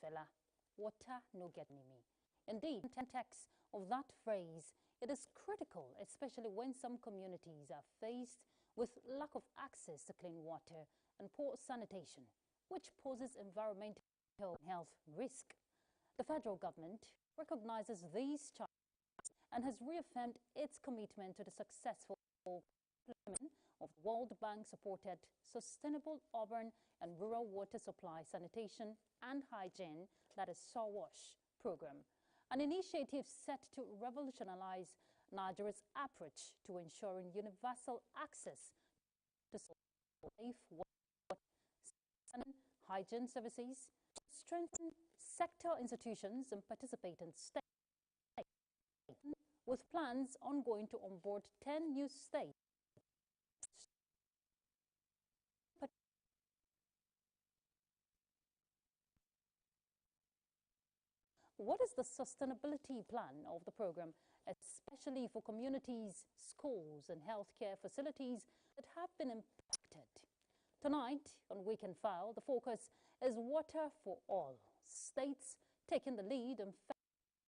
fella, water no get me. Indeed, in context of that phrase, it is critical, especially when some communities are faced with lack of access to clean water and poor sanitation, which poses environmental and health risk. The federal government recognizes these challenges and has reaffirmed its commitment to the successful implementation of the World Bank-supported Sustainable Urban and Rural Water Supply, Sanitation and Hygiene, that is SOWASH program, an initiative set to revolutionize Nigeria's approach to ensuring universal access to safe water and hygiene services, strengthen sector institutions and participate in states, with plans ongoing to onboard 10 new states. What is the sustainability plan of the program, especially for communities, schools, and healthcare facilities that have been impacted? Tonight, on Weekend File, the focus is water for all. States taking the lead in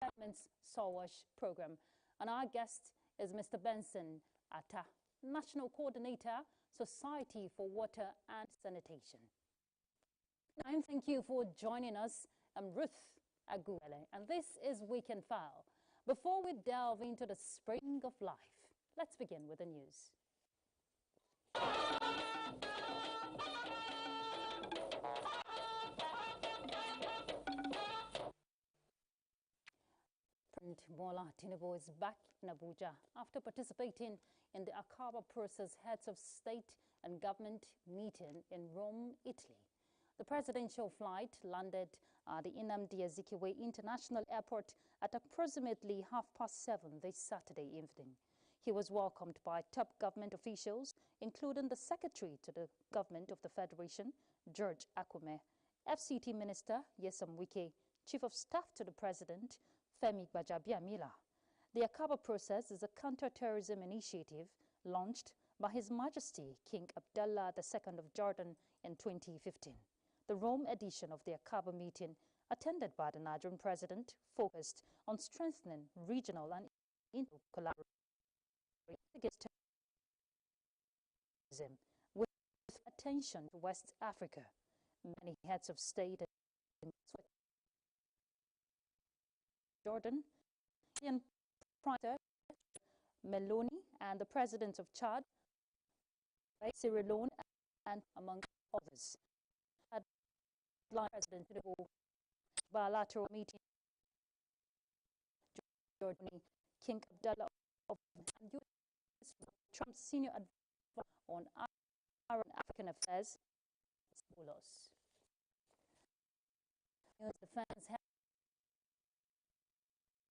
government's SOWASH program. And our guest is Mr. Benson Atta, National Coordinator, Society for Water and Sanitation. And thank you for joining us. I'm Ruth Aguele, and this is Weekend File. Before we delve into the spring of life, let's begin with the news. President Bola Tinubu is back in Abuja after participating in the Akaba process heads of state and government meeting in Rome, Italy. The presidential flight landed at the Nnamdi Azikiwe International Airport at approximately 7:30 this Saturday evening. He was welcomed by top government officials, including the Secretary to the Government of the Federation, George Akume, FCT Minister Nyesom Wike, Chief of Staff to the President, Femi Gbajabiamila. The Akaba process is a counter-terrorism initiative launched by His Majesty King Abdullah II of Jordan in 2015. The Rome edition of the Akaba meeting, attended by the Nigerian president, focused on strengthening regional and international collaboration against terrorism, with attention to West Africa. Many heads of state in Jordan, Indian Prime Minister Meloni, and the presidents of Chad, Sierra Leone, and among others. President Tinubu bilateral meeting Jordan, King Abdullah of Trump's senior advisor on African affairs, defense has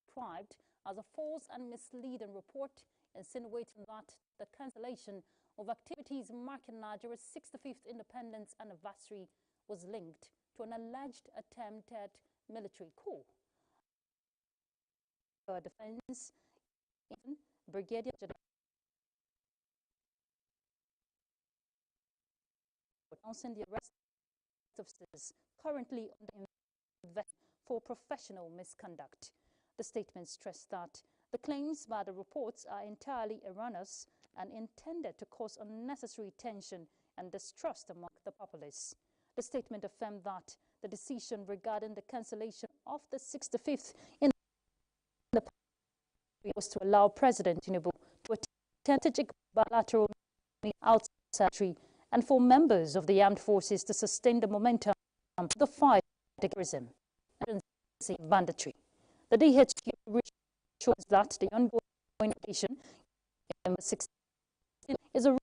described as a false and misleading report insinuating that the cancellation of activities marking Nigeria's 65th independence anniversary was linked to an alleged attempted military coup. Defense Brigadier General announcing the arrest of officers currently under investigation for professional misconduct. The statement stressed that the claims by the reports are entirely erroneous and intended to cause unnecessary tension and distrust among the populace. The statement affirmed that the decision regarding the cancellation of the 65th in the was to allow President Tinubu to attend strategic bilateral meeting outside and for members of the armed forces to sustain the momentum of the fight against terrorism and banditry. The DHQ shows that the ongoing operation in 16 is a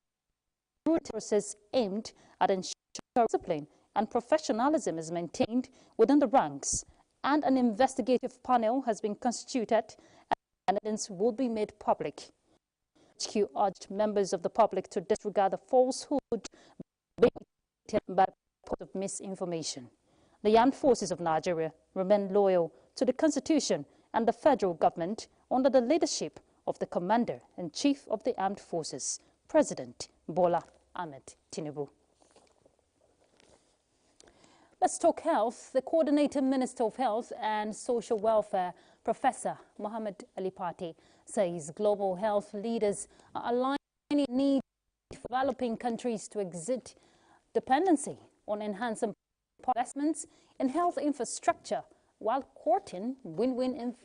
process aimed at ensuring discipline and professionalism is maintained within the ranks, and an investigative panel has been constituted and evidence will be made public. HQ urged members of the public to disregard the falsehood being by the of misinformation. The armed forces of Nigeria remain loyal to the Constitution and the federal government under the leadership of the Commander-in-Chief of the Armed Forces, President Bola Ahmed Tinubu. Let's talk health. The Coordinator Minister of Health and Social Welfare, Professor Mohammed Ali Pate, says global health leaders are aligning the need for developing countries to exit dependency on enhancing investments in health infrastructure while courting win-win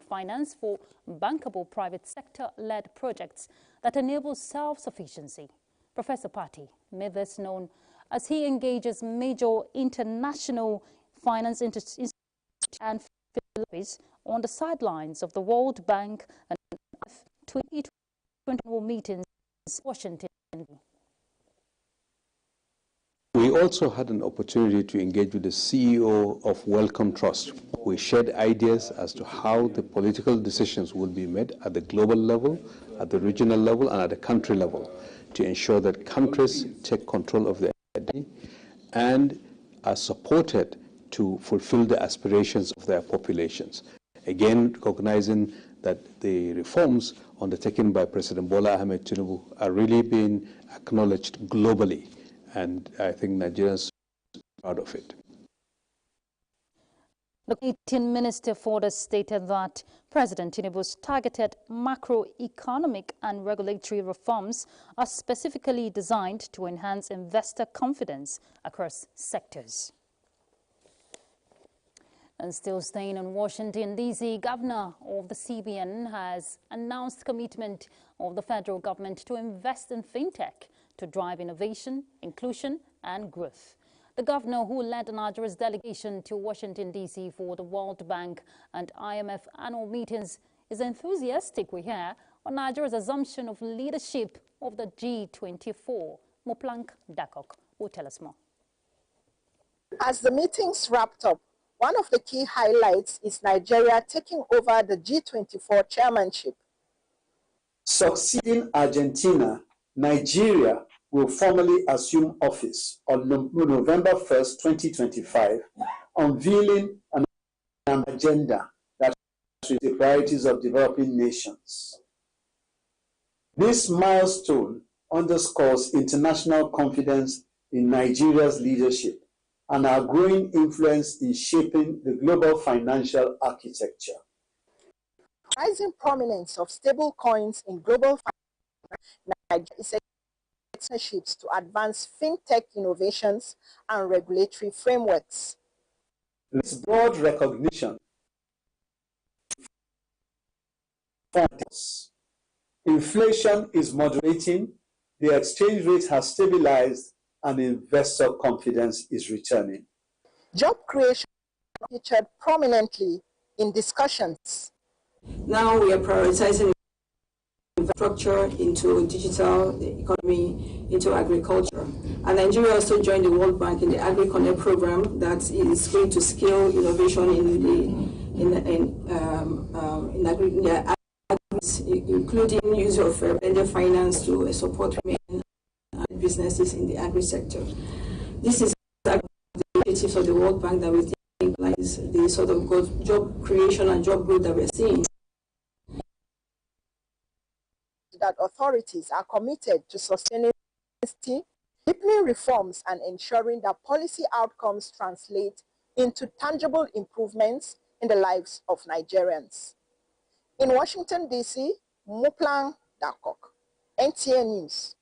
finance for bankable private sector-led projects that enable self-sufficiency. Professor Pate made this known as he engages major international finance institutions and philanthropists on the sidelines of the World Bank and 2020 meetings in Washington. We also had an opportunity to engage with the CEO of Wellcome Trust. We shared ideas as to how the political decisions will be made at the global level, at the regional level, and at the country level to ensure that countries take control of their identity and are supported to fulfill the aspirations of their populations. Again, recognizing that the reforms undertaken by President Bola Ahmed Tinubu are really being acknowledged globally. And I think Nigerians are proud of it. The Canadian Minister for the stated that President Tinubu's targeted macroeconomic and regulatory reforms are specifically designed to enhance investor confidence across sectors. And still staying in Washington, D.C., Governor of the CBN has announced commitment of the federal government to invest in fintech to drive innovation, inclusion, and growth. The governor, who led Nigeria's delegation to Washington, D.C. for the World Bank and IMF annual meetings, is enthusiastic, we hear, on Nigeria's assumption of leadership of the G24. Nta Ch10 will tell us more. As the meetings wrapped up, one of the key highlights is Nigeria taking over the G24 chairmanship. Succeeding Argentina, Nigeria will formally assume office on November 1st, 2025, unveiling an agenda that suits the priorities of developing nations. This milestone underscores international confidence in Nigeria's leadership and our growing influence in shaping the global financial architecture. Rising prominence of stable coins in global finance, Nigeria is partnerships to advance fintech innovations and regulatory frameworks. This broad recognition inflation is moderating, the exchange rate has stabilized, and investor confidence is returning. Job creation featured prominently in discussions. Now we are prioritizing infrastructure into digital economy, into agriculture. And Nigeria also joined the World Bank in the AgriConnect program that is going to scale innovation including use of vendor finance to support women and businesses in the agri sector. This is the initiatives of the World Bank that we think implies the sort of job creation and job growth that we're seeing. That authorities are committed to sustainability, deepening reforms, and ensuring that policy outcomes translate into tangible improvements in the lives of Nigerians. In Washington, D.C., Nta Ch10, NTA News.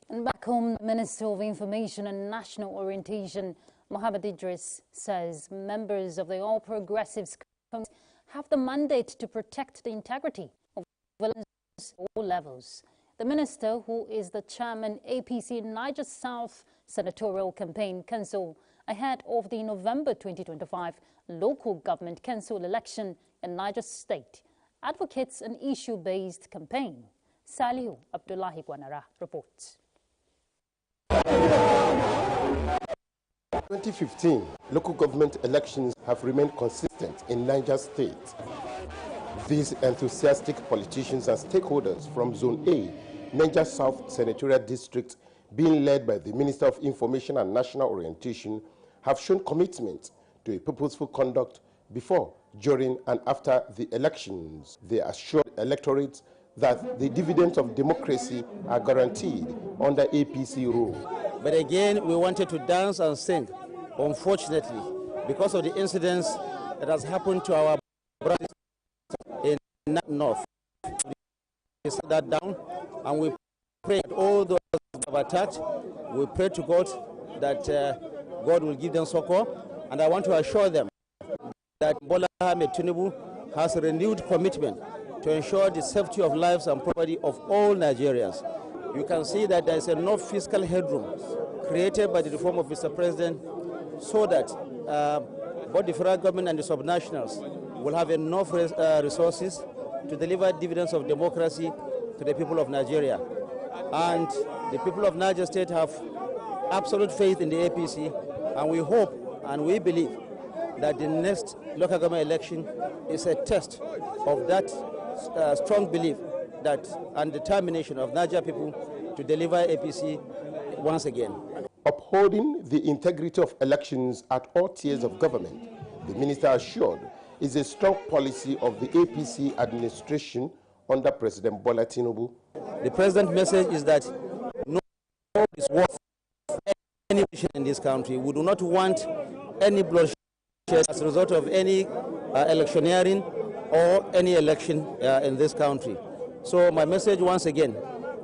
And back home, the Minister of Information and National Orientation, Mohammed Idris, says members of the All Progressives Congress have the mandate to protect the integrity of violence at all levels. The minister, who is the chairman APC Niger South Senatorial Campaign Council, ahead of the November 2025 local government council election in Niger State, advocates an issue-based campaign. Salihu Abdullahi Gwanara reports. 2015 local government elections have remained consistent in Niger State. These enthusiastic politicians and stakeholders from Zone A, Niger South Senatorial District, being led by the Minister of Information and National Orientation, have shown commitment to a purposeful conduct before, during, and after the elections. They assured electorates that the dividends of democracy are guaranteed under APC rule. But again, we wanted to dance and sing. Unfortunately, because of the incidents that has happened to our brothers in North, we set that down, and we pray that all those who have attacked, we pray to God that God will give them succor. And I want to assure them that Bola Ahmed Tinubu has a renewed commitment to ensure the safety of lives and property of all Nigerians. You can see that there is enough fiscal headroom created by the reform of Mr. President so that both the federal government and the subnationals will have enough resources to deliver dividends of democracy to the people of Nigeria. And the people of Niger State have absolute faith in the APC, and we hope and we believe that the next local government election is a test of that strong belief that and determination of Niger people to deliver APC once again. Upholding the integrity of elections at all tiers of government, the minister assured, is a strong policy of the APC administration under President Bola Tinubu. The president's message is that no is worth any bloodshed in this country. We do not want any bloodshed as a result of any electioneering or any election in this country. So my message once again,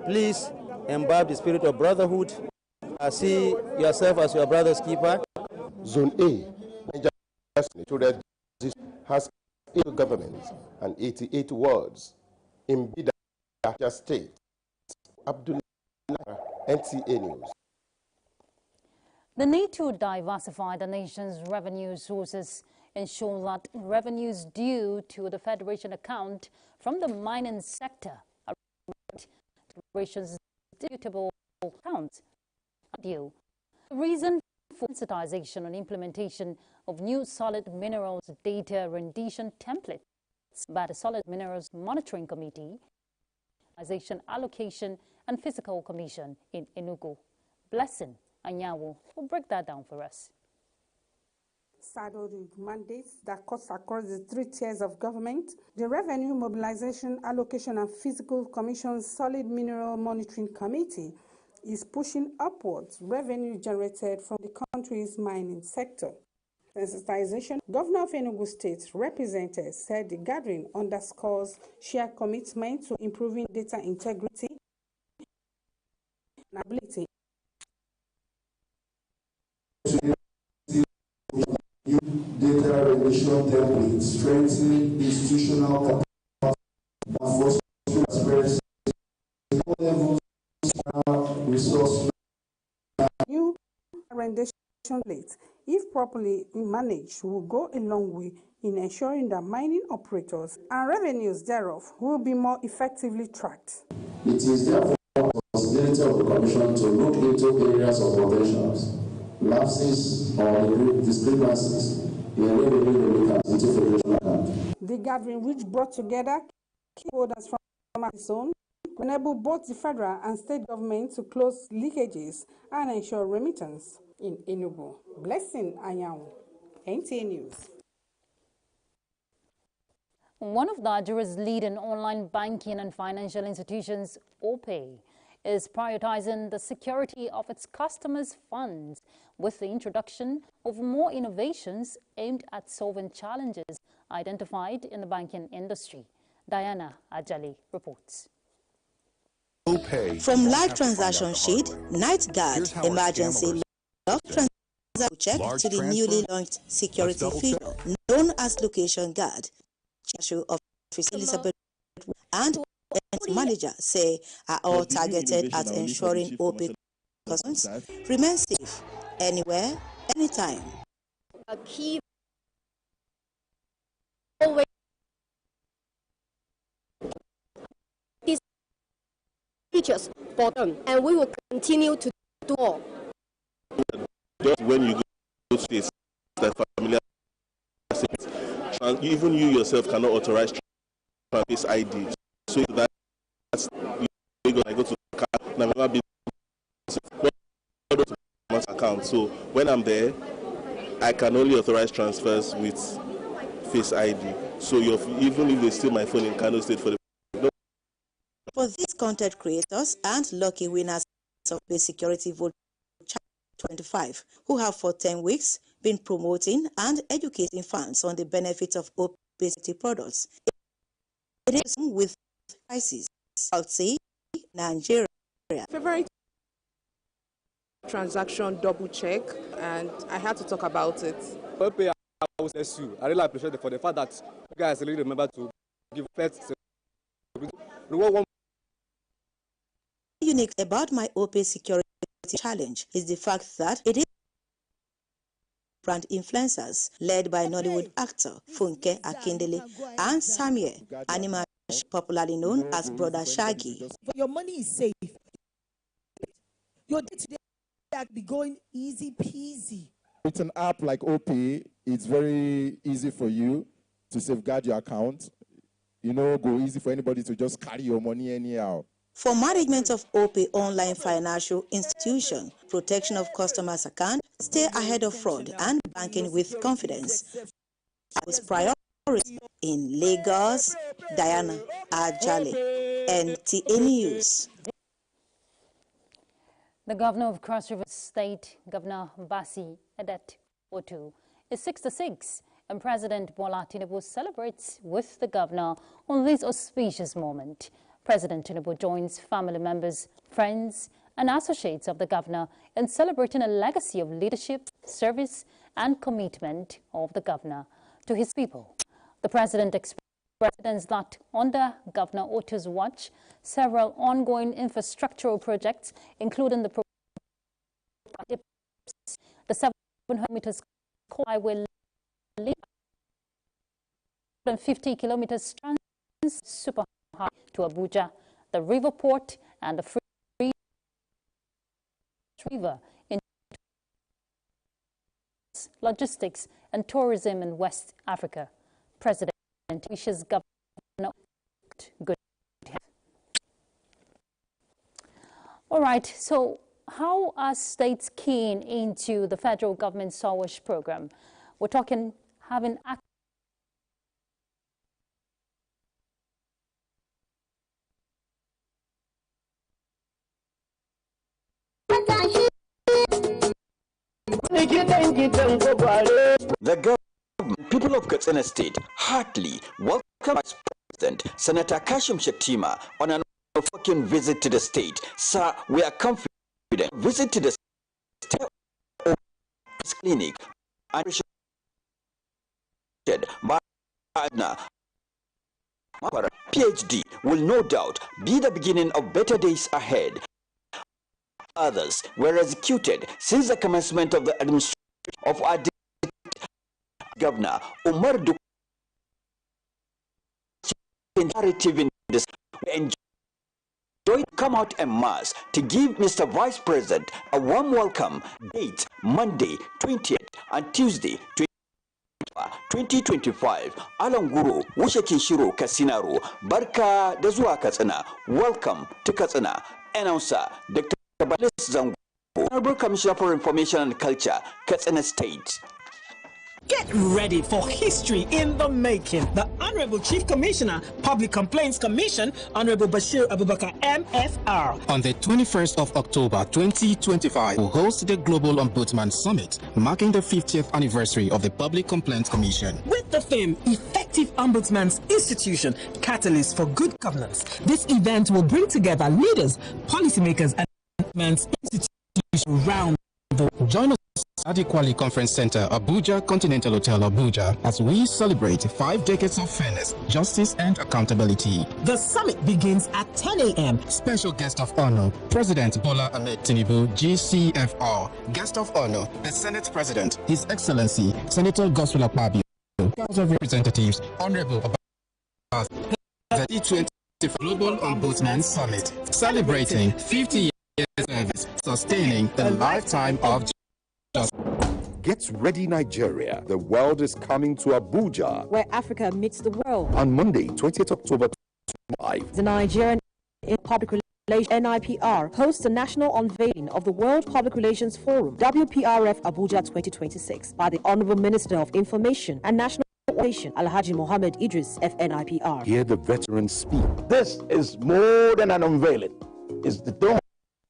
please imbibe the spirit of brotherhood. See yourself as your brother's keeper. Zone A, Nigeria has 8 governments and 88 wards in Bida State. Abdullah, NTA News. The need to diversify the nation's revenue sources ensure that revenues due to the Federation account from the mining sector are to the Federation's disputable accounts due. The reason for sensitization and implementation of new solid minerals data rendition templates by the Solid Minerals Monitoring Committee, Allocation and Fiscal Commission in Enugu. Blessing Anyanwu will break that down for us. Saddled with mandates that cuts across the 3 tiers of government, the Revenue Mobilization, Allocation and Fiscal Commission's Solid Mineral Monitoring Committee is pushing upwards revenue generated from the country's mining sector. Sensitization, Governor of Enugu State representatives said the gathering underscores shared commitment to improving data integrity and ability. Data rendition template, strengthening institutional capacity, and fostering transparency at all levels, resource. New rendition template, if properly managed, will go a long way in ensuring that mining operators and revenues thereof will be more effectively tracked. It is therefore the responsibility of the Commission to look into areas of potentials, lapses or discrepancies in revenue remittance into Federation account. The gathering, which brought together key holders from the zone, will enable both the federal and state government to close leakages and ensure remittance in Enugu. Blessing Anyanwu, NTA News. One of Nigeria's leading online banking and financial institutions, OPay, is prioritizing the security of its customers' funds with the introduction of more innovations aimed at solving challenges identified in the banking industry. Diana Ajali reports. From live transaction sheet, night guard, emergency lock transaction check to the newly launched security feature known as location guard, Officer Elizabeth and manager say are all targeted at ensuring OPay customers remain safe anywhere, anytime. A key always these features for them, and we will continue to do all. Just when you go to this, the familiar, and even you yourself cannot authorize Face ID. So that's I go to never be account. So when I'm there, I can only authorize transfers with Face ID. So even if they steal my phone in Kano State for the for these content creators and lucky winners of the security vote 2025, who have for 10 weeks been promoting and educating fans on the benefits of obesity products. It is with crisis, South Sea, Nigeria. Favorite transaction double check, and I had to talk about it. I really appreciate it for the fact that you guys really remember to give first reward one. Unique about my OP security challenge is the fact that it is brand influencers led by Nollywood actor Funke Akindele and Samuel Animash, popularly known as Brother Shaggy. Your money is safe. Your day-to-day be going easy peasy. With an app like OP, it's very easy for you to safeguard your account. You know, go easy for anybody to just carry your money anyhow. For management of OP online financial institution, protection of customers' account, stay ahead of fraud and banking with confidence. With priority in Lagos, Diana Ajale, NTA News. The governor of Cross River State, Governor Basi Edet Otu, is 66, and President Bola Tinubu celebrates with the governor on this auspicious moment. President Tinubu joins family members, friends, and associates of the governor in celebrating a legacy of leadership, service, and commitment of the governor to his people. The president expressed that under Governor Otu's watch, several ongoing infrastructural projects, including the 700 meters highway, 50 kilometers trans super high to Abuja, the river port, and the free river in logistics and tourism in West Africa. President wishes Governor good health. All right, so how are states keen into the federal government SAWASH program? We're talking having access. The government, people of Katsina State, heartily welcome Vice President Senator Ch10 on an fucking visit to the state. Sir, we are confident. Visit to the state clinic and by PhD will no doubt be the beginning of better days ahead. Others were executed since the commencement of the administration of our Governor Umar Duke. Narrative in this enjoy come out en masse to give Mr. Vice President a warm welcome. Date Monday 20th and Tuesday 2025. Alanguru Wushaki Shiro Kasinaro Barka Dazua Katsina. Welcome to Katsina. Announcer Dr. Balis Zango, Honorable Commissioner for Information and Culture, Katsina State. Get ready for history in the making. The Honorable Chief Commissioner, Public Complaints Commission, Honorable Bashir Abubakar, MFR. On the 21st of October 2025, will host the Global Ombudsman Summit, marking the 50th anniversary of the Public Complaints Commission. With the theme, Effective Ombudsman's Institution, Catalyst for Good Governance. This event will bring together leaders, policymakers, and institutions around the world. Join us at the Kwali Conference Center, Abuja Continental Hotel, Abuja, as we celebrate 5 decades of fairness, justice, and accountability. The summit begins at 10 a.m. Special guest of honor, President Bola Ahmed Tinubu, GCFR. Guest of honor, the Senate President, His Excellency Senator Godswill Akpabio. House of Representatives, Honorable Abbas. The T20 Global Ombudsman Summit, celebrating 50 years of service, sustaining the lifetime of justice. Get ready, Nigeria. The world is coming to Abuja, where Africa meets the world. On Monday, 20th October 2025. The Nigerian Public Relations NIPR hosts the national unveiling of the World Public Relations Forum, WPRF Abuja 2026, by the Honorable Minister of Information and National Education, Alhaji Mohammed Idris, FNIPR. Hear the veterans speak. This is more than an unveiling. It's the dawn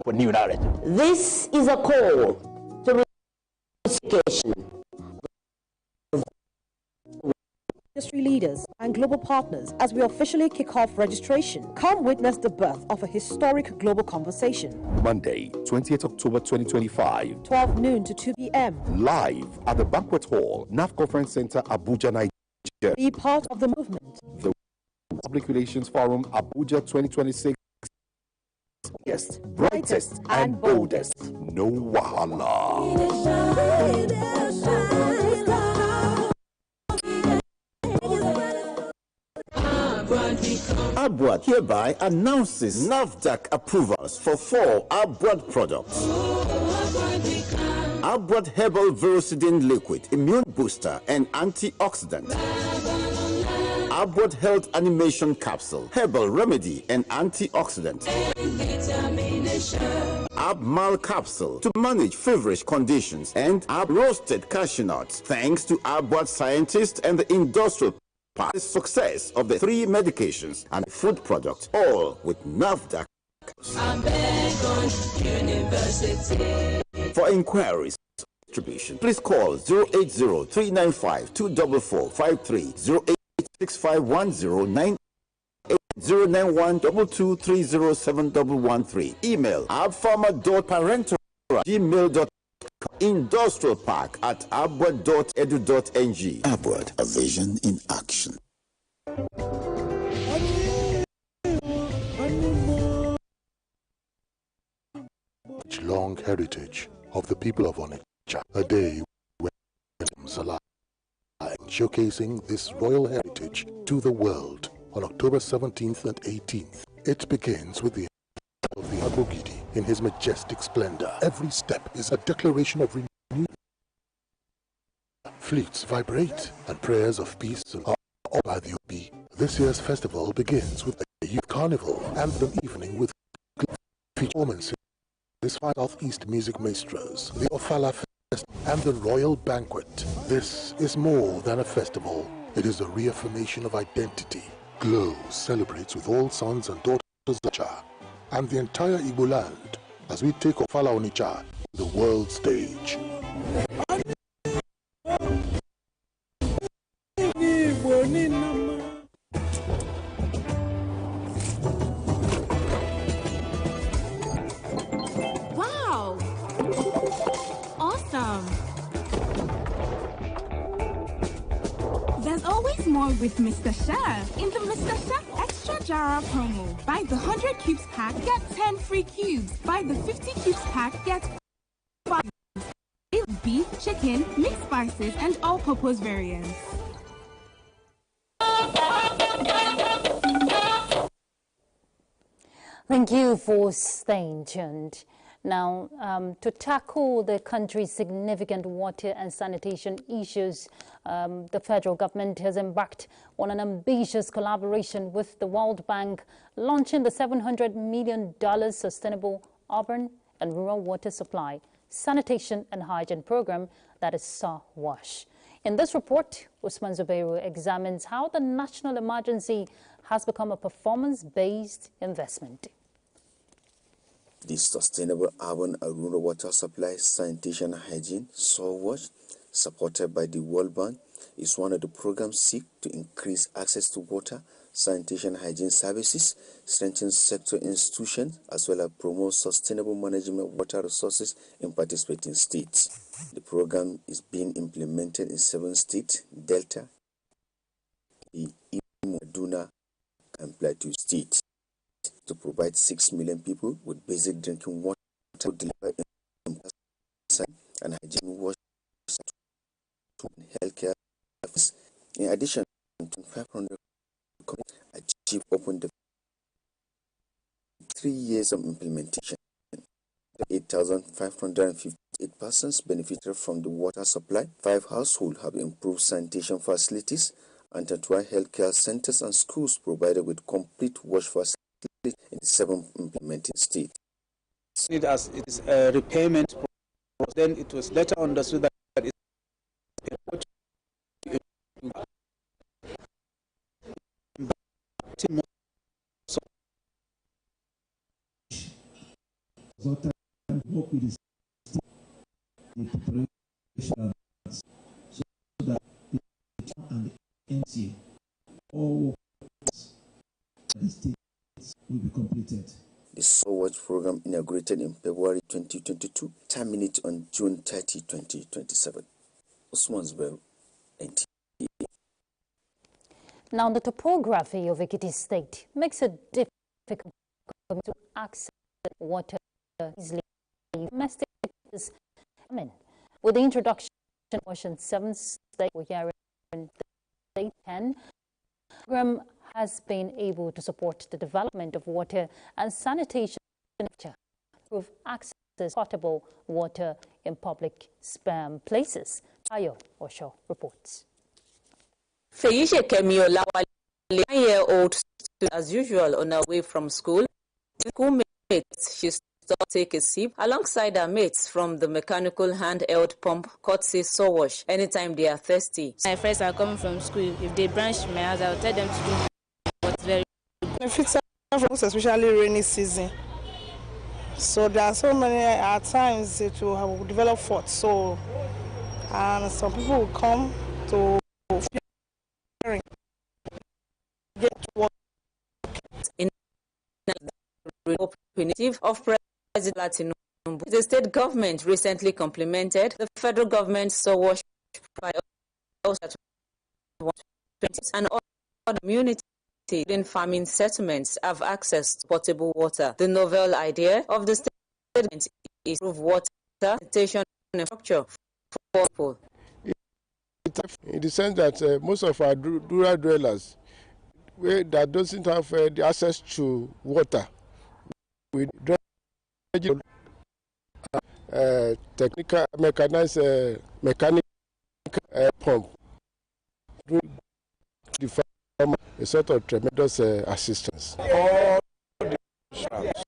of a new narrative. This is a call to industry leaders and global partners as we officially kick off registration. Come witness the birth of a historic global conversation. Monday, 20th October 2025. 12 noon to 2 p.m. Live at the Banquet Hall, NAF Conference Center, Abuja, Nigeria. Be part of the movement. The Public Relations Forum, Abuja 2026. Yes, brightest and boldest. No wahala. Abwad hereby announces NAFDAC approvals for 4 Abwad products. Abwad Herbal Virucidin Liquid, Immune Booster and Antioxidant. Abwad Health Animation Capsule, Herbal Remedy and Antioxidant. Abmal Capsule to manage feverish conditions, and Ab Roasted Cashew Nuts. Thanks to Abwad scientists and the industrial part, the success of the 3 medications and food products, all with NAFDAC. For inquiries distribution, please call 080-395-24453, 0865109, 09122307113. Email abfarmer.parental@gmail.com. Industrial Park at abwad.edu.ng. Abwad, a vision in action. Long heritage of the people of Onitsha, a day when it's alive, showcasing this royal heritage to the world on October 17th and 18th. It begins with the of the Agogidi in his majestic splendor. Every step is a declaration of renewal. Flutes vibrate and prayers of peace are all by the OB. This year's festival begins with a youth carnival and the evening with performances. This Southeast music maestros, the Ofala Festival and the Royal Banquet. This is more than a festival. It is a reaffirmation of identity. Glow celebrates with all sons and daughters of Onitsha and the entire Igbo land as we take Ofala Onitsha to the world stage. Wow! Awesome! There's always more with Mr. Chef in the Mr. Chef Extra Jara promo. Buy the 100 cubes pack, get 10 free cubes. Buy the 50 cubes pack, get 5 beef, chicken, mixed spices, and all-purpose variants. Thank you for staying tuned. Now, to tackle the country's significant water and sanitation issues, the federal government has embarked on an ambitious collaboration with the World Bank, launching the $700 million Sustainable Urban and Rural Water Supply, Sanitation and Hygiene Program, that is SAWASH. In this report, Usman Zubairu examines how the national emergency has become a performance-based investment. The Sustainable Urban and Rural Water Supply, Sanitation and Hygiene, SAWASH, supported by the World Bank, is one of the programs seek to increase access to water, sanitation and hygiene services, strengthen sector institutions, as well as promote sustainable management of water resources in participating states. The program is being implemented in 7 states: Delta, Imo, Kaduna, and Plateau states, to provide 6 million people with basic drinking water to deliver and hygiene water to healthcare. In addition, 500 achieved open the 3 years of implementation. 8,558 persons benefited from the water supply. 5 households have improved sanitation facilities, and 21 healthcare centers and schools provided with complete wash facilities in 7 implementing states. As it is a repayment process, then it was later understood that it's next year, all the states will be completed. The SOWAT program inaugurated in February 2022, terminates on June 30, 2027. Osmansville, Nta. Now, the topography of Ekiti State makes it difficult to access water easily. Domestic is with the introduction of Ocean 7 state, we are in State 10, the program has been able to support the development of water and sanitation to improve access to potable water in public places. Ayo Osho reports. Feyishe Kemiola, 9-year-old student as usual on her way from school. Schoolmates, she stopped to take a sip alongside her mates from the mechanical handheld pump courtesy Sowash anytime they are thirsty. My friends are coming from school. If they branch my house, I'll tell them to do what's very benefits from especially rainy season. So there are so many at times it will develop faults. So and some people will come to get water. In the of President Latinum, the state government recently complimented the federal government Sowash by and other communities in farming settlements have access to potable water. The novel idea of the state government is to improve water sanitation infrastructure for people. In the sense that most of our rural dwellers that doesn't have the access to water, with technical mechanized mechanical pump, the farmer a sort of tremendous assistance. All the shrubs,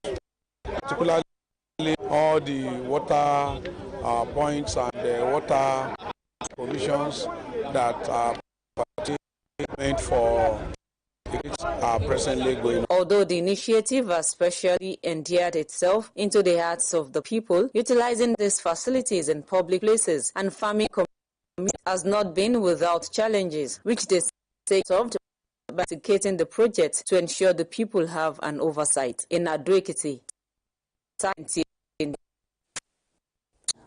particularly all the water points and water provisions that are meant for are presently going. Although the initiative has specially endeared itself into the hearts of the people, utilizing these facilities in public places and farming communities has not been without challenges, which they say solved by dedicating the project to ensure the people have an oversight. In Ado-Ekiti.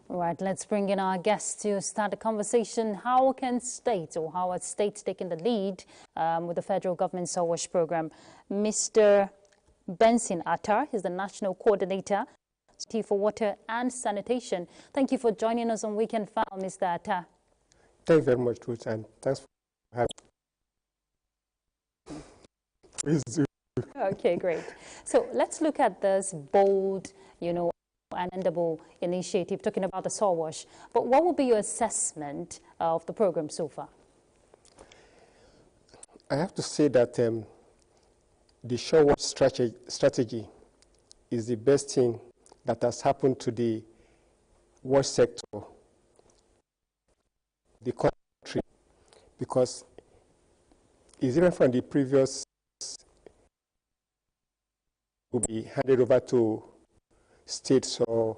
All right, let's bring in our guests to start the conversation. How can states, or how are states taking the lead with the federal government Sowash program? Mr. Benson Attar is the National Coordinator for Water and Sanitation. Thank you for joining us on Weekend File, Mr. Attar. Thank you very much, Ruth, and thanks for having me. Okay, great. So let's look at this bold, and endable initiative, talking about the Sowash. But what would be your assessment of the program so far? I have to say that the Sowash strategy is the best thing that has happened to the water sector, the country, because it's different from the previous will be handed over to states or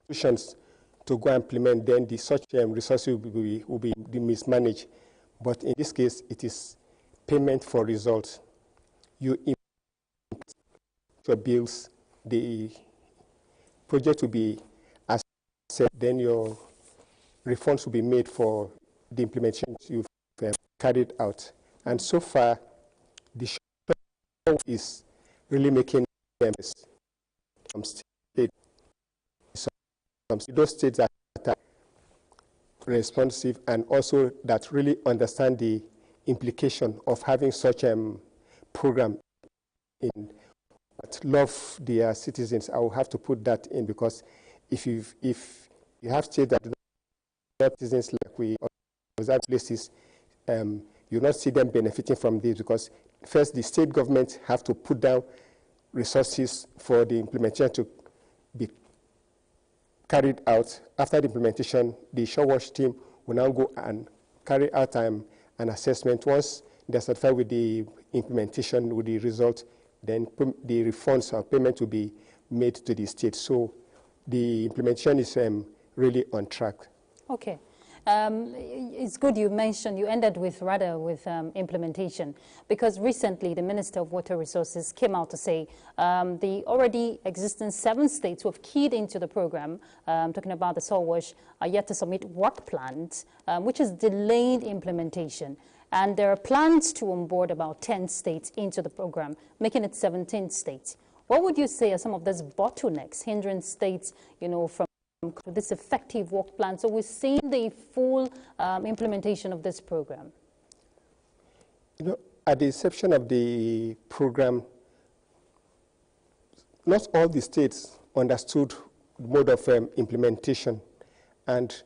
institutions to go and implement, then the such resources will be mismanaged. But in this case, it is payment for results. You implement your bills, the project will be assessed, then your refunds will be made for the implementation you've carried out. And so far, the show is really making progress. Those states that are responsive and also that really understand the implication of having such a program in, but love their citizens. I will have to put that in, because if you have states that do not have citizens like we other places, you not see them benefiting from this, because first the state governments have to put down resources for the implementation to be carried out. After the implementation, the Sowash team will now go and carry out an assessment. Once they're satisfied with the implementation, with the result, then the refunds or payment will be made to the state. So the implementation is really on track. Okay. It's good you mentioned, you ended with implementation, because recently the Minister of Water Resources came out to say the already existing 7 states who have keyed into the program, talking about the soil wash, are yet to submit work plans, which is delayed implementation. And there are plans to onboard about 10 states into the program, making it 17 states. What would you say are some of those bottlenecks hindering states, from this effective work plan? So we're seeing the full implementation of this program. At the inception of the program, not all the states understood the mode of implementation, and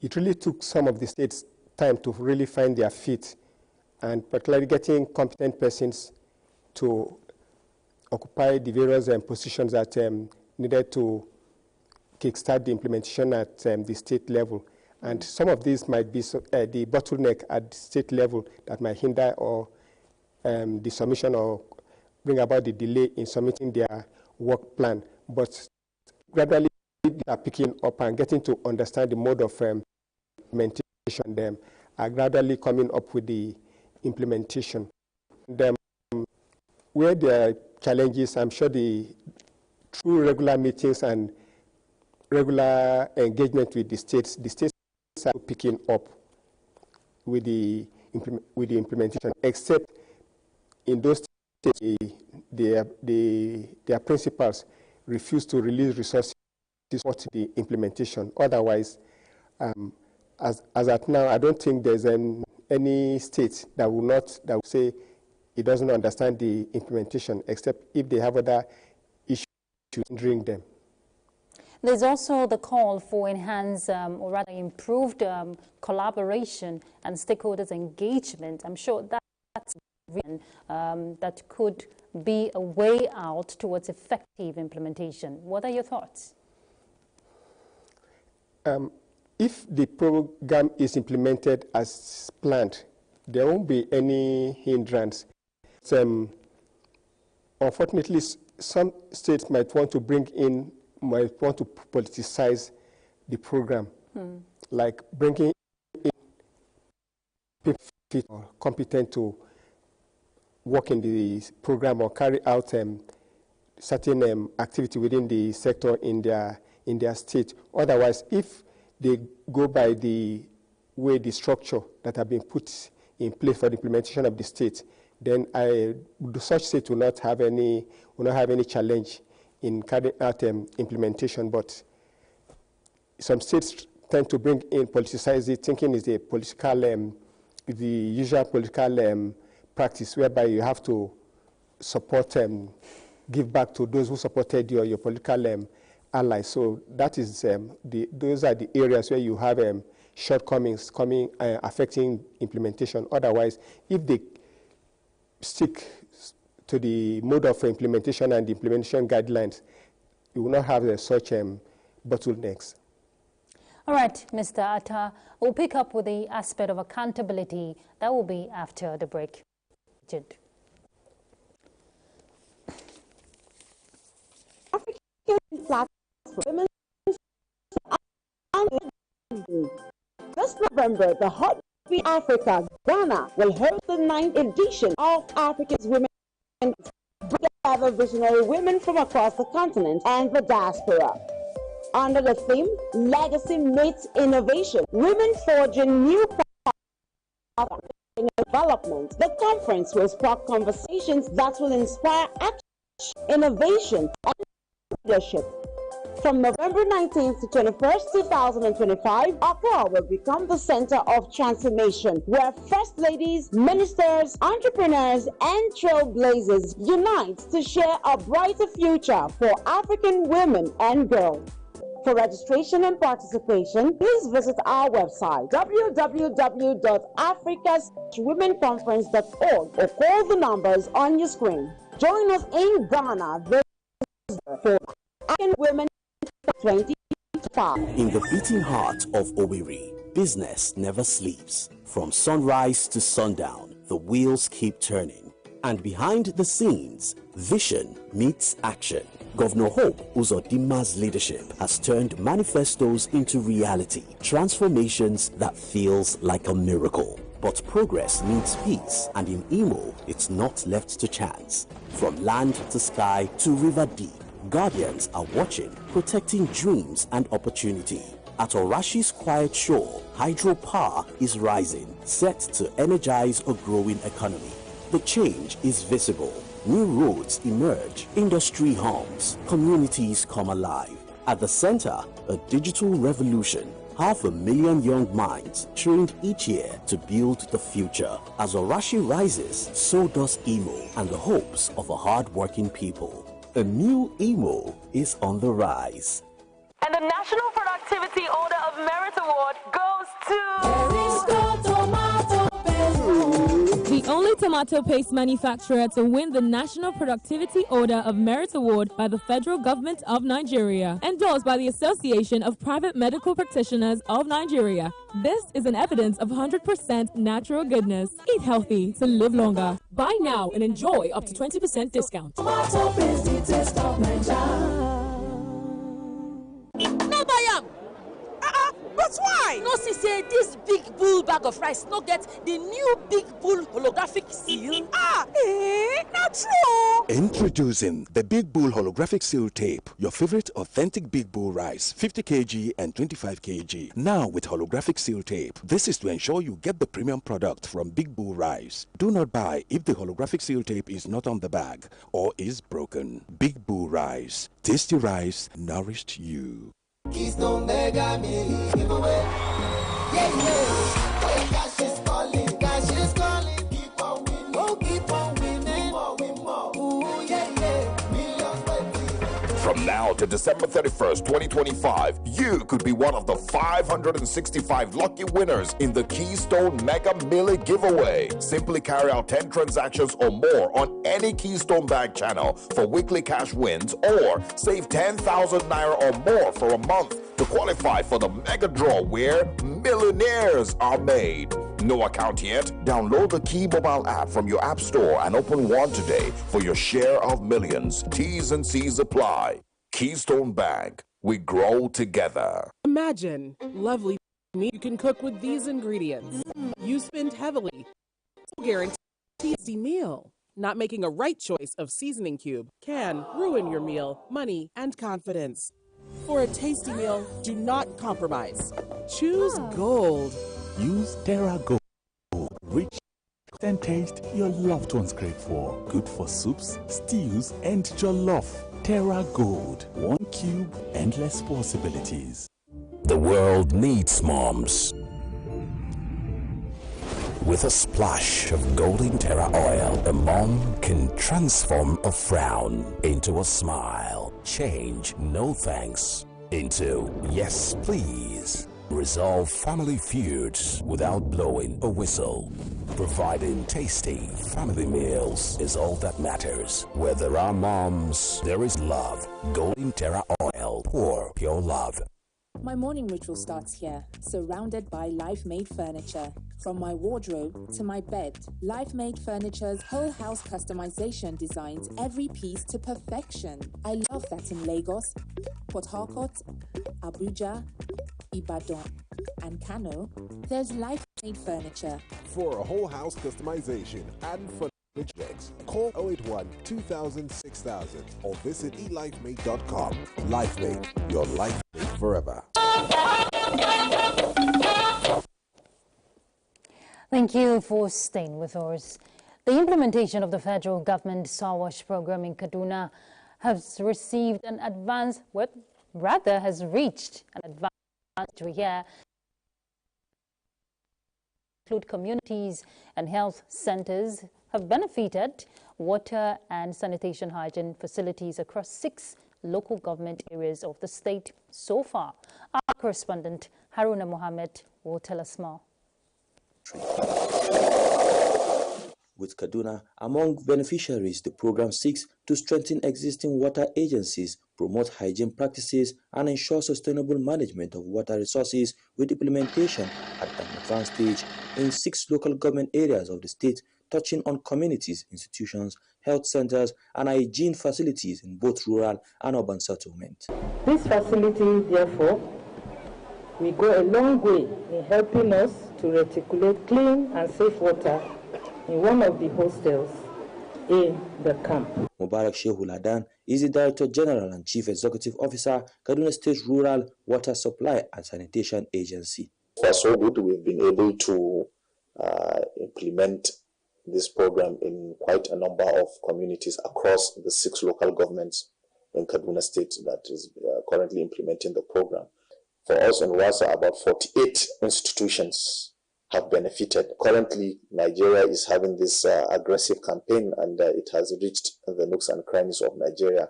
it really took some of the states time to really find their feet, and particularly getting competent persons to occupy the various positions that needed to kickstart the implementation at the state level. And some of these might be the bottleneck at the state level that might hinder or the submission or bring about the delay in submitting their work plan. But gradually they are picking up and getting to understand the mode of implementation. Them are gradually coming up with the implementation. Where there are challenges, I'm sure through regular meetings and regular engagement with the states are picking up with the implementation, except in those states, their principals refuse to release resources to support the implementation. Otherwise, as at now, I don't think there's any state that will say it doesn't understand the implementation, except if they have other issues hindering them. There's also the call for enhanced or rather improved collaboration and stakeholders' engagement. I'm sure that's that could be a way out towards effective implementation. What are your thoughts? If the program is implemented as planned, there won't be any hindrance. Unfortunately, some states might want to politicize the program, like bringing in people competent to work in the program or carry out certain activity within the sector in their state. Otherwise, if they go by the structure that have been put in place for the implementation of the state, then such state will not have any challenge in carrying out implementation. But some states tend to bring in, politicize it, thinking it's the usual political practice, whereby you have to support, give back to those who supported your political allies. So that is those are the areas where you have shortcomings affecting implementation. Otherwise, if they stick to the mode of implementation and the implementation guidelines, you will not have such bottlenecks. All right, Mr. Atta, we'll pick up with the aspect of accountability. That will be after the break. This November, the Hot Be Africa, Ghana, will host the 9th edition of Africa's Women, bring together visionary women from across the continent and the diaspora. Under the theme, Legacy Meets Innovation, Women Forging New Paths in Development, the conference will spark conversations that will inspire action, innovation, and leadership. From November 19th to 21st, 2025, Accra will become the center of transformation, where first ladies, ministers, entrepreneurs, and trailblazers unite to share a brighter future for African women and girls. For registration and participation, please visit our website, www.africaswomenconference.org, or call the numbers on your screen. Join us in Ghana for African Women 2025. In the beating heart of Owerri, business never sleeps. From sunrise to sundown, the wheels keep turning. And behind the scenes, vision meets action. Governor Hope Uzodimma's leadership has turned manifestos into reality, transformations that feels like a miracle. But progress needs peace, and in Imo, it's not left to chance. From land to sky to river deep, guardians are watching, protecting dreams and opportunity. At Orashi's quiet shore, hydropower is rising, set to energize a growing economy. The change is visible. New roads emerge, industry hums, communities come alive. At the center, a digital revolution. 500,000 young minds trained each year to build the future. As Orashi rises, so does Imo and the hopes of a hard-working people. A new Imo is on the rise. And the National Productivity Order of Merit Award goes to Tomato Paste. The only tomato paste manufacturer to win the National Productivity Order of Merit Award by the Federal Government of Nigeria, endorsed by the Association of Private Medical Practitioners of Nigeria. This is an evidence of 100% natural goodness. Eat healthy to live longer. Buy now and enjoy up to 20% discount. Tomato paste, the taste of Nigeria. No buy am. But why? No see say this big bull bag of rice no get the new big bull holographic seal. Not true. Introducing the Big Bull holographic seal tape, your favorite authentic Big Bull rice, 50 kg and 25 kg. Now with holographic seal tape. This is to ensure you get the premium product from Big Bull rice. Do not buy if the holographic seal tape is not on the bag or is broken. Big Bull rice, tasty rice nourished you. Keystone Mega Mini giveaway. Cash is calling, cash is calling. Keep on winning, oh, keep on winning. More, win more. Ooh, millions waiting. From now to December 31st, 2025, you could be one of the 565 lucky winners in the Keystone Mega Milli giveaway. Simply carry out 10 transactions or more on any Keystone Bag channel for weekly cash wins, or save 10,000 naira or more for a month to qualify for the mega draw where millionaires are made. No account yet? Download the Key mobile app from your app store and open one today for your share of millions. T's and C's apply. Keystone Bank. We grow together. Imagine lovely meat you can cook with these ingredients. You spend heavily. Guarantee tasty meal. Not making a right choice of seasoning cube can ruin your meal, money, and confidence. For a tasty meal, do not compromise. Choose gold. Use Terra Gold. Rich and taste your loved ones crave for. Good for soups, stews, and jollof. Terra Gold. 1 cube, endless possibilities. The world needs moms. With a splash of golden Terra oil, a mom can transform a frown into a smile. Change no thanks into yes please. Resolve family feuds without blowing a whistle. Providing tasty family meals is all that matters. Where there are moms, there is love. Golden Terra oil, pour pure love. My morning ritual starts here, surrounded by Life-Made furniture. From my wardrobe to my bed, Life-Made Furniture's whole house customization designs every piece to perfection. I love that in Lagos, Port Harcourt, Abuja, Ibadan, and Kano, there's Life-Made Furniture. For a whole house customization and furniture checks, call 081 2000 6000 or visit elifemade.com. Life-Made, your life made forever. Thank you for staying with us. The implementation of the federal government Sawash program in Kaduna has received an advance, has reached an advance here. Include communities and health centers have benefited water and sanitation hygiene facilities across 6 local government areas of the state so far. Our correspondent Haruna Mohammed will tell us more. With Kaduna among beneficiaries, the program seeks to strengthen existing water agencies, promote hygiene practices, and ensure sustainable management of water resources, with implementation at an advanced stage in 6 local government areas of the state touching on communities, institutions, health centers, and hygiene facilities in both rural and urban settlements. This facility, therefore, will go a long way in helping us to reticulate clean and safe water in one of the hostels in the camp. Mubarak Shehu Ladan is the Director General and Chief Executive Officer, Kaduna State Rural Water Supply and Sanitation Agency. For so good, we've been able to implement this program in quite a number of communities across the 6 local governments in Kaduna State that is currently implementing the program. For us in Wasa, about 48 institutions have benefited. Currently, Nigeria is having this aggressive campaign, and it has reached the nooks and crannies of Nigeria.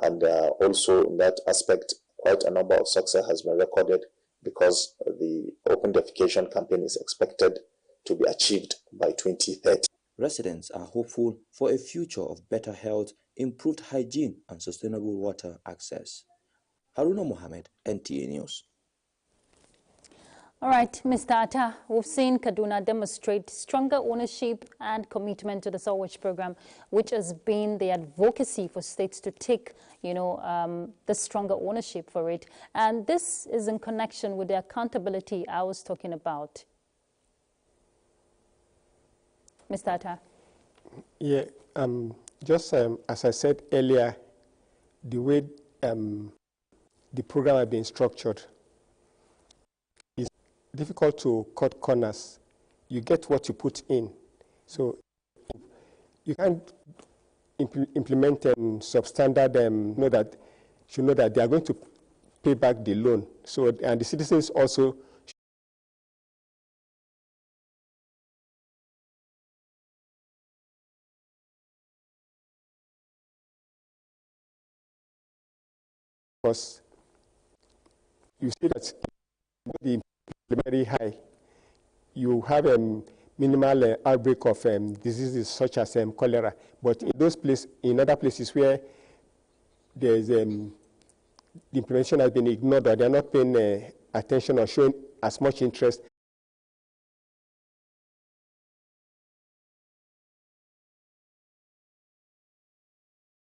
And also in that aspect, quite a number of success has been recorded because the open defecation campaign is expected to be achieved by 2030. Residents are hopeful for a future of better health, improved hygiene, and sustainable water access. Haruna Mohammed, NTA News. All right, Mr. Atta, we've seen Kaduna demonstrate stronger ownership and commitment to the Sowage program, which has been the advocacy for states to take, the stronger ownership for it. And this is in connection with the accountability I was talking about. Mr. Atta. Yeah, just as I said earlier, the way the program has been structured, difficult to cut corners. You get what you put in. So you can't implement substandard, should know that they are going to pay back the loan. So, and the citizens also because you see that the very high, you have a minimal outbreak of diseases such as cholera. But in those places, in other places where there is the implementation has been ignored, or they are not paying attention or showing as much interest,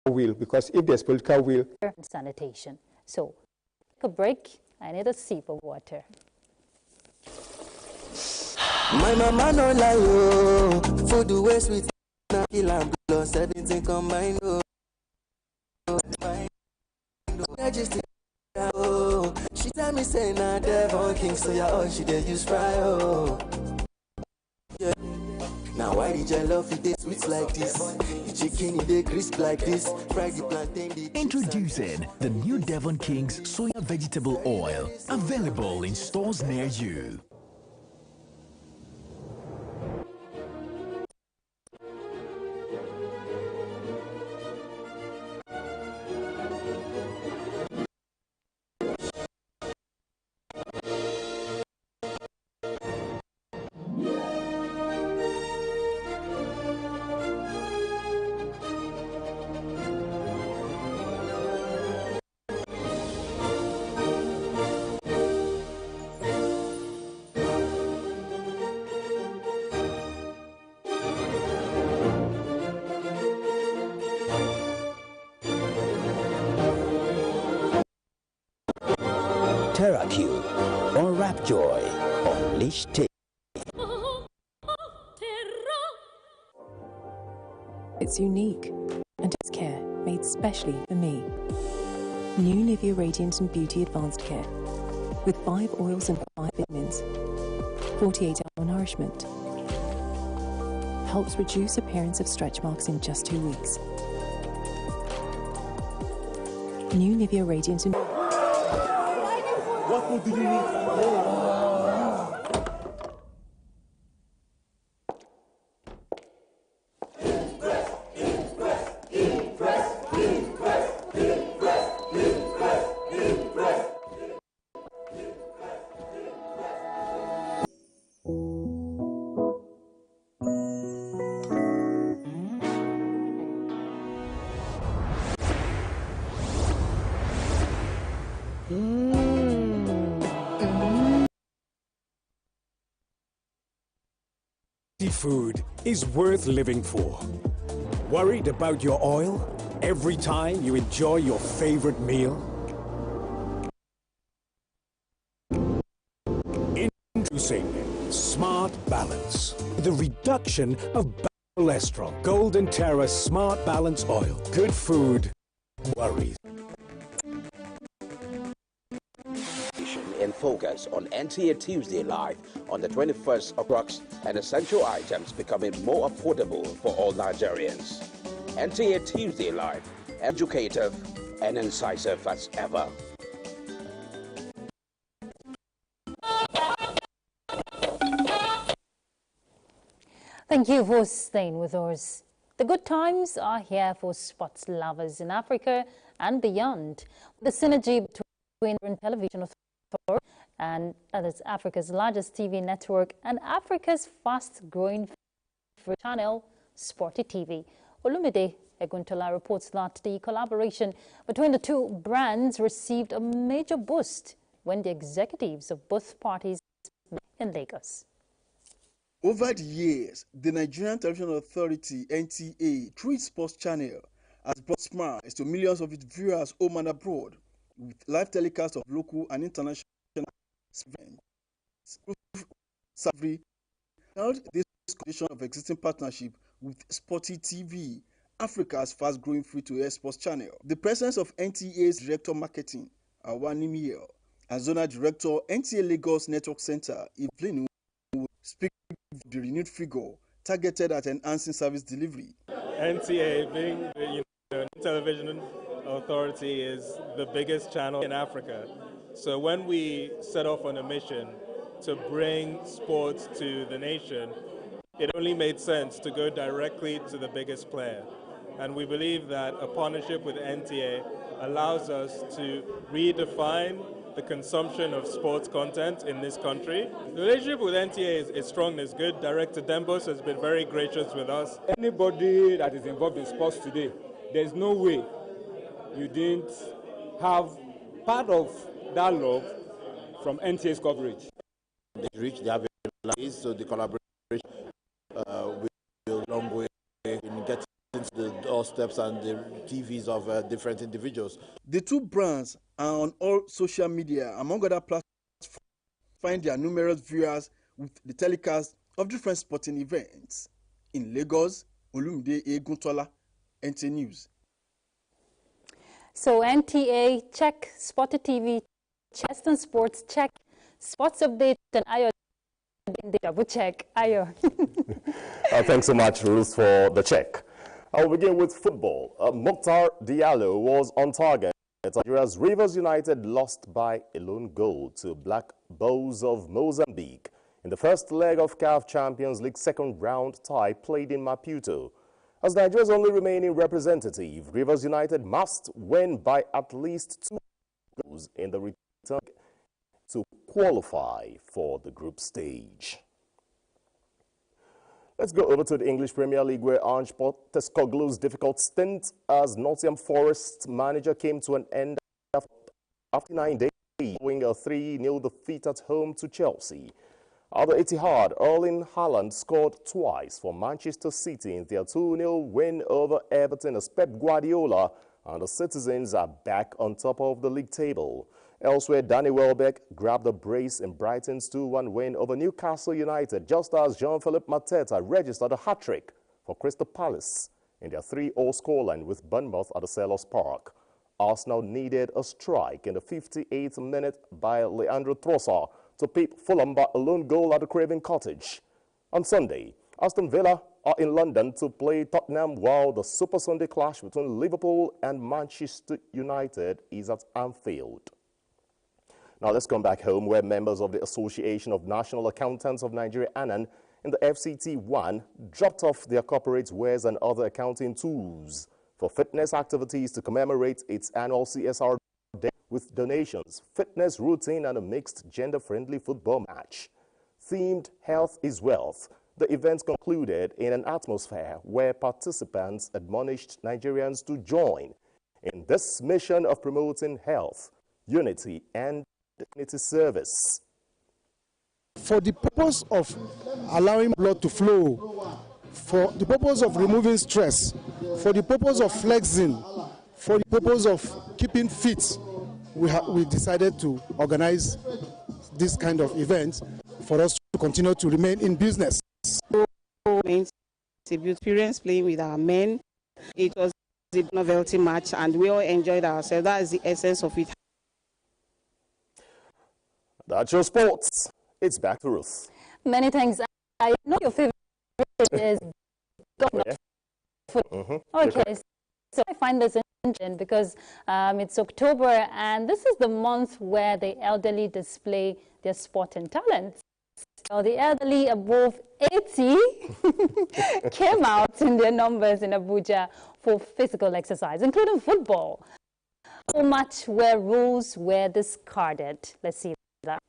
will, because if there's political will, sanitation. So, take a break. I need a sip of water. My mama no lie, oh. Food waste with na kill and blow. Anything combined, oh. Oh. She tell me say na Devon King, so yeah, oh, she dey use fry, oh. Yeah. Now why did you love it sweet like this? The chicken it dey crisp like this. Fry the plantain. Introducing the new Devon King's soya vegetable oil, available in stores near you. Nta Ch10, unwrap joy, unleash taste. It's unique and it's care made specially for me. New Nivea Radiant and Beauty Advanced Care with 5 oils and 5 vitamins. 48-hour nourishment. Helps reduce appearance of stretch marks in just 2 weeks. New Nivea Radiant and... What food did you eat? Food is worth living for. Worried about your oil every time you enjoy your favorite meal? Introducing Smart Balance, the reduction of cholesterol. Golden Terra Smart Balance Oil. Good food, worries. In focus on Nta Tuesday Live on the 21st of Rocks and essential items becoming more affordable for all Nigerians. Nta Tuesday Live, educative and incisive as ever. Thank you for staying with us. The good times are here for sports lovers in Africa and beyond. The synergy between television authority and others, Africa's largest TV network and Africa's fast-growing channel, Sporty TV. Olumide Eguntola reports that the collaboration between the two brands received a major boost when the executives of both parties met in Lagos. Over the years, the Nigerian Television Authority, NTA, through its sports channel, has brought smiles to millions of its viewers home and abroad, with live telecasts of local and international events. Savvy held this condition of existing partnership with Sporty TV, Africa's fast-growing free-to-air sports channel. The presence of NTA's Director Marketing, Awani Miel, and Zonal Director, NTA Lagos Network Center, Evelyn, speak the renewed figure targeted at enhancing service delivery. NTA, being the television authority, is the biggest channel in Africa. So when we set off on a mission to bring sports to the nation, it only made sense to go directly to the biggest player. And we believe that a partnership with NTA allows us to redefine the consumption of sports content in this country. The relationship with NTA is strong and is good. Director Dembos has been very gracious with us. Anybody that is involved in sports today, there's no way you didn't have part of that love from NTA's coverage. They reach the average, so the collaboration will go a long way in getting into the doorsteps and the TVs of different individuals. The two brands are on all social media, among other platforms, find their numerous viewers with the telecast of different sporting events. In Lagos, Olumide Eguntola, NTA News. So NTA, check. Sporty TV, Cheston Sports, check. Sports Update, and Ayo, double check. Ayo. Thanks so much, Ruth, for the check. I'll begin with football. Mokhtar Diallo was on target. Nigeria's Rivers United lost by a lone goal to Black Bulls of Mozambique in the first leg of CAF Champions League second round tie played in Maputo. As Nigeria's only remaining representative, Rivers United must win by at least 2 goals in the return to qualify for the group stage. Let's go over to the English Premier League, where Ange Postecoglou's difficult stint as Nottingham Forest manager came to an end after 9 days, following a 3-0 defeat at home to Chelsea. At the Etihad, Erling Haaland scored twice for Manchester City in their 2-0 win over Everton as Pep Guardiola and the Citizens are back on top of the league table. Elsewhere, Danny Welbeck grabbed a brace in Brighton's 2-1 win over Newcastle United, just as Jean-Philippe Mateta registered a hat-trick for Crystal Palace in their 3-0 scoreline with Bournemouth at the Selhurst Park. Arsenal needed a strike in the 58th minute by Leandro Trossard to beat Fulham by a lone goal at the Craven Cottage. On Sunday, Aston Villa are in London to play Tottenham, while the Super Sunday clash between Liverpool and Manchester United is at Anfield. Now let's come back home, where members of the Association of National Accountants of Nigeria, ANAN, in the FCT1 dropped off their corporate wares and other accounting tools for fitness activities to commemorate its annual CSR Day with donations, fitness routine, and a mixed gender-friendly football match. Themed Health is Wealth, the event concluded in an atmosphere where participants admonished Nigerians to join in this mission of promoting health, unity, and community service. for the purpose of allowing blood to flow, for the purpose of removing stress, for the purpose of flexing, for the purpose of keeping fit, we decided to organize this kind of events for us to continue to remain in business. It's a beautiful experience playing with our men. It was a novelty match and we all enjoyed ourselves. That is the essence of it. That's your sports. It's back to Ruth. Many thanks. I know your favorite is government. Okay, so I find this interesting because it's October and this is the month where the elderly display their sport and talents. So the elderly above 80 came out in their numbers in Abuja for physical exercise, including football. So much where rules were discarded. Let's see that.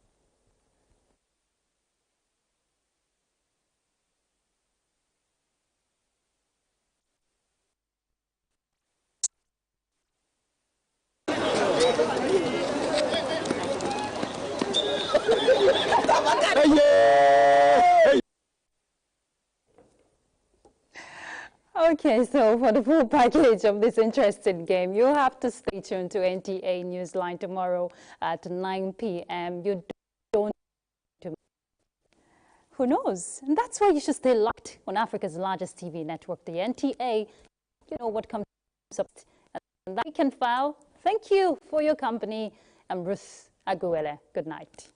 Okay, so for the full package of this interesting game, you have to stay tuned to NTA Newsline tomorrow at 9 p.m. You don't who knows? And that's why you should stay locked on Africa's largest TV network, the NTA. You know what comes up. And that we can file. Thank you for your company. I'm Ruth Aguele. Good night.